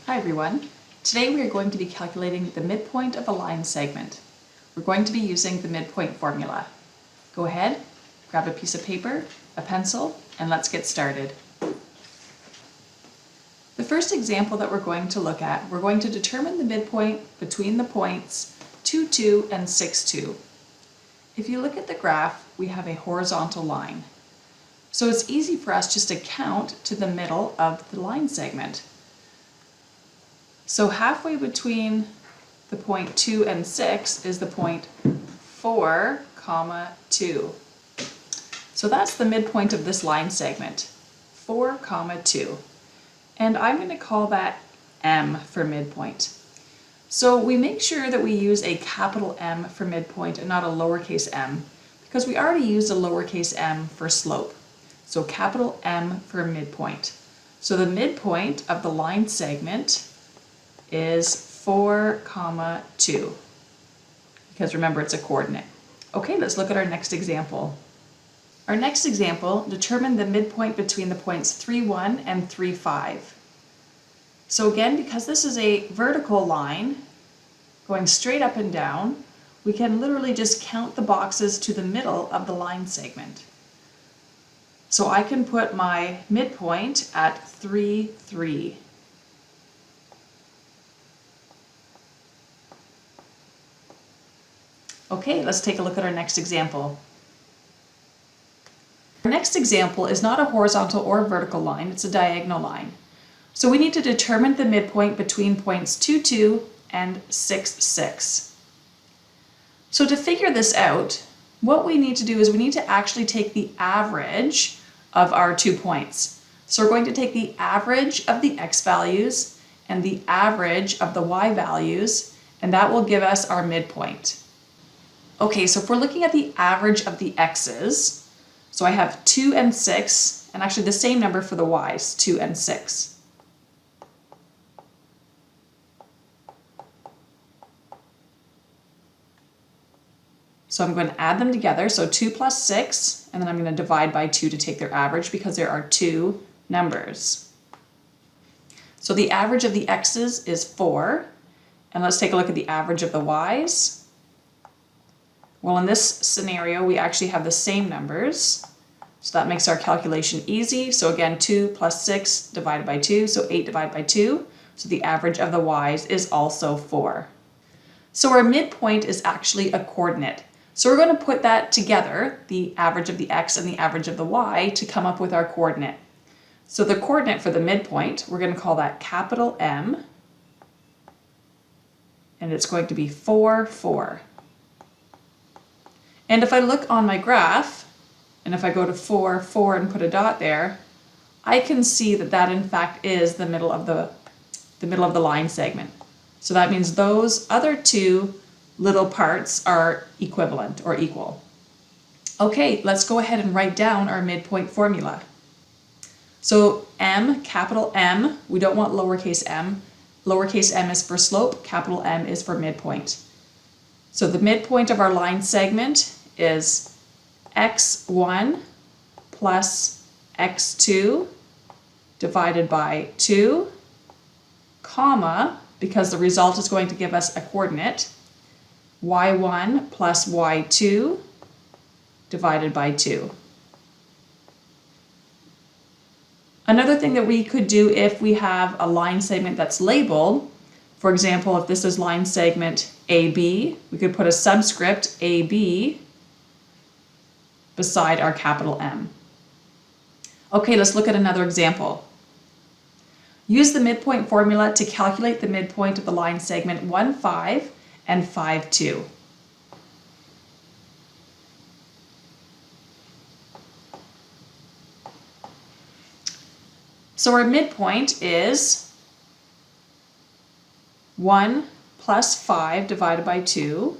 Hi everyone. Today we are going to be calculating the midpoint of a line segment. We're going to be using the midpoint formula. Go ahead, grab a piece of paper, a pencil, and let's get started. The first example that we're going to look at, we're going to determine the midpoint between the points 2, 2 and 6, 2. If you look at the graph, we have a horizontal line. So it's easy for us just to count to the middle of the line segment. So halfway between the point 2 and 6 is the point 4, 2. So that's the midpoint of this line segment, 4, 2. And I'm going to call that M for midpoint. So we make sure that we use a capital M for midpoint and not a lowercase m, because we already used a lowercase m for slope. So capital M for midpoint. So the midpoint of the line segment is 4, 2, because remember it's a coordinate. Okay, let's look at our next example. Our next example, determine the midpoint between the points 3, 1 and 3, 5. So again, because this is a vertical line going straight up and down, we can literally just count the boxes to the middle of the line segment. So I can put my midpoint at 3, 3. Okay, let's take a look at our next example. Our next example is not a horizontal or vertical line, it's a diagonal line. So we need to determine the midpoint between points 2, 2 and 6, 6. So to figure this out, what we need to do is we need to actually take the average of our 2 points. So we're going to take the average of the x values and the average of the y values, and that will give us our midpoint. Okay, so if we're looking at the average of the x's, so I have 2 and 6, and actually the same number for the y's, 2 and 6. So I'm going to add them together, so 2 plus 6, and then I'm going to divide by 2 to take their average because there are 2 numbers. So the average of the x's is 4, and let's take a look at the average of the y's. Well, in this scenario, we actually have the same numbers, so that makes our calculation easy. So again, 2 plus 6 divided by 2, so 8 divided by 2, so the average of the y's is also 4. So our midpoint is actually a coordinate. So we're going to put that together, the average of the x and the average of the y, to come up with our coordinate. So the coordinate for the midpoint, we're going to call that capital M, and it's going to be 4, 4. And if I look on my graph, and if I go to 4, 4 and put a dot there, I can see that that in fact is the middle of the line segment. So that means those other 2 little parts are equivalent or equal. Okay, let's go ahead and write down our midpoint formula. So M, capital M, we don't want lowercase m. Lowercase m is for slope, capital M is for midpoint. So the midpoint of our line segment is x1 plus x2 divided by 2, comma, because the result is going to give us a coordinate, y1 plus y2 divided by 2. Another thing that we could do if we have a line segment that's labeled, for example, if this is line segment AB, we could put a subscript AB beside our capital M. Okay, let's look at another example. Use the midpoint formula to calculate the midpoint of the line segment 1, 5 and 5, 2. So our midpoint is 1 plus 5 divided by 2,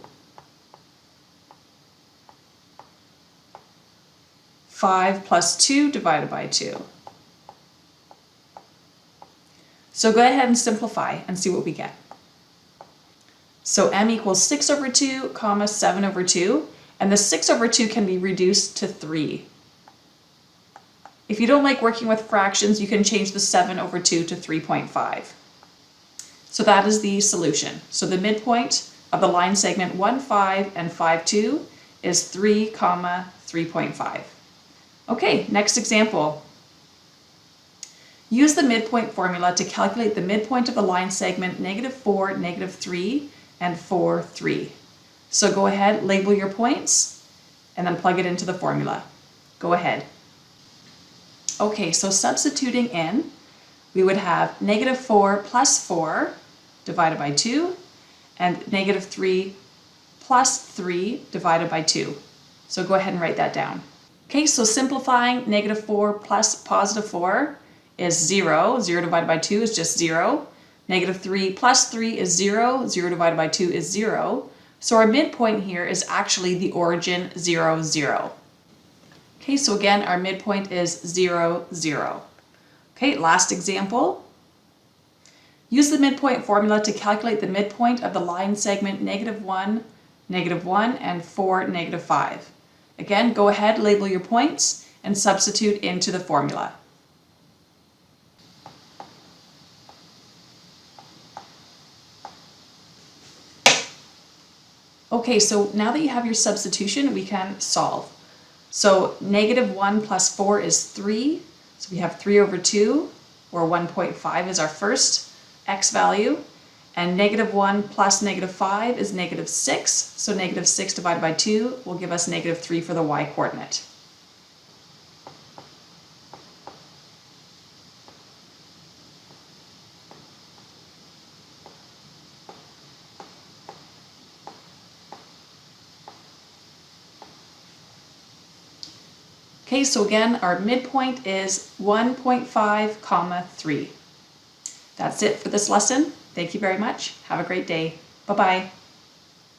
5 plus 2 divided by 2. So go ahead and simplify and see what we get. So m equals 6 over 2, comma 7 over 2, and the 6 over 2 can be reduced to 3. If you don't like working with fractions, you can change the 7 over 2 to 3.5. So that is the solution. So the midpoint of the line segment 1, 5 and 5, 2 is 3, 3.5. Okay, next example. Use the midpoint formula to calculate the midpoint of the line segment -4, -3, and 4, 3. So go ahead, label your points, and then plug it into the formula. Go ahead. Okay, so substituting in, we would have -4 plus 4 divided by 2, and -3 plus 3 divided by 2. So go ahead and write that down. Okay, so simplifying, -4 plus +4 is 0. 0 divided by 2 is just 0. -3 plus 3 is 0. 0 divided by 2 is 0. So our midpoint here is actually the origin 0, 0. Okay, so again, our midpoint is 0, 0. Okay, last example. Use the midpoint formula to calculate the midpoint of the line segment -1, -1, and 4, -5. Again, go ahead, label your points, and substitute into the formula. Okay, so now that you have your substitution, we can solve. So -1 plus 4 is 3. So we have 3 over 2, or 1.5 is our first x value. And -1 plus -5 is -6. So -6 divided by 2 will give us -3 for the y coordinate. Okay, so again, our midpoint is 1.5, 3. That's it for this lesson. Thank you very much. Have a great day. Bye-bye.